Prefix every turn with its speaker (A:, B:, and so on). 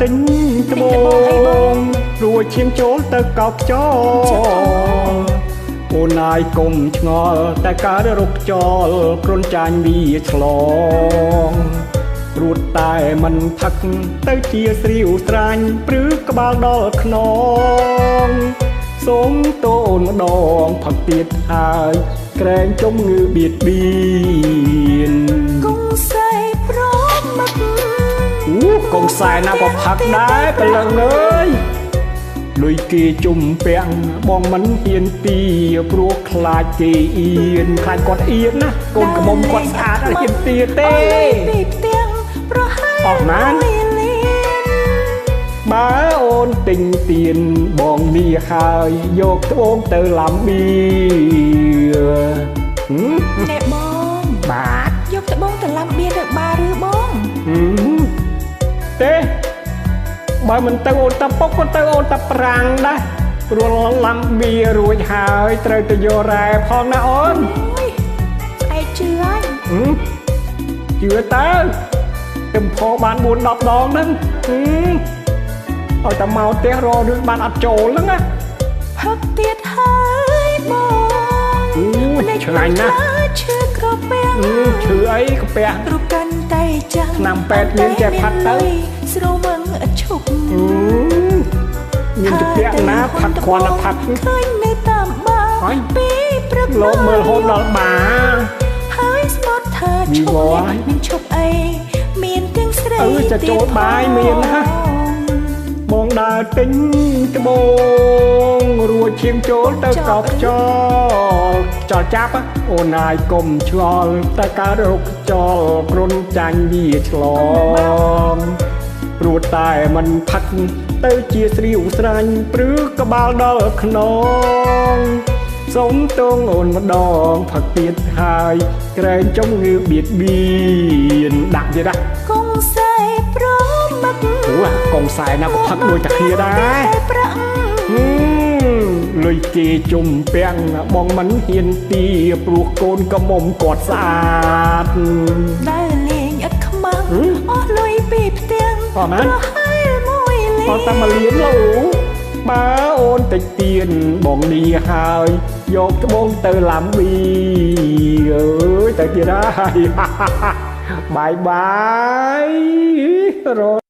A: ទិញត្បូងរួចឈាមចូលទៅកោបចោអូនណាយកុំឆ្ងល់តែការរកចោលគ្រុនចាញ់វាឆ្លងរួតតែមិនផឹកទៅជាស្រីវស្រាញ់ព្រឺក្បាលដល់ខ្នងសូមតូនម្ដងផឹកទៀតហើយក្រែងចំងើបៀតបៀនកុំសែព្រមមកកុំសែណាក៏ផឹកដែរប្លឹងអើយលុយគេជុំពាំងបងមិនហ៊ានទីព្រោះខ្លាចគេអៀនខ្លាចគាត់អៀនណាកូនក្មុំគាត់ស្អាតអត់ហ៊ានទីទេអស់ណានបើអូនទិញទៀនបងលាហើយយកត្បូងទៅឡំបៀអ្នកបងបាទយកត្បូងទៅឡំបៀទៅបាឬបងទេបើមិនទៅអូនតាពុកក៏ទៅអូនតាប្រាំងដែរព្រោះឡំបៀរួចហើយត្រូវទៅយករ៉ែផងណាអូនស្អែកជឿហើយជឿទៅទំផបាន4-10ដងហ្នឹងឲ្យតែមកផ្ទះរករឿងបានអត់ចូលហ្នឹងណាផឹកទៀតហើយបងឆ្ងាញ់ណាស់ឈឺក្រពាំងឈឺអីក្រពាំងរូបកាន់តែចាំឆ្នាំពេទ្យមានចេះផាត់ទៅស្រួលវឹងអត់ឈប់មានទៅពាក់ណាផាត់គ្រាន់តែផាត់ឃើញនៅតាមបារពីព្រឹកលោកមើលហូតដល់បាហើយស្បត់ថាឈប់មិនឈប់អីមានទាំងស្រីទៅចូលបាយមានណាបងដើរទិញត្បូងរួចឈាមចូលទៅកោបចោលចោលចាប់អូនណាយកុំឆ្ងល់តែការរកចោលគ្រុនចាញ់វាឆ្លងព្រោះតែมันផឹកទៅជាស្រីវស្រាញ់ព្រឺក្បាលដល់ខ្នងសូមតងអូនម្ដងផឹកទៀតហើយក្រែងចំងើបៀតបៀនដាក់ទៀតណាកុំសែព្រមមកកុំសែណាក៏ផឹកដូចតាគ្នាដែរលុយគេជុំពាំងបងមិនហ៊ានទីព្រោះកូនក្មុំគាត់ស្អាតដែលលេងឥតខ្មាំងអស់លុយពីផ្ទាំងអត់មែនហើយមួយលេងអត់តែមកលៀនលោបើអូនតិចទៀនបងលាហើយយកត្បូងទៅឡំប៊ីអើយទៅទៀតហើយបាយបាយរ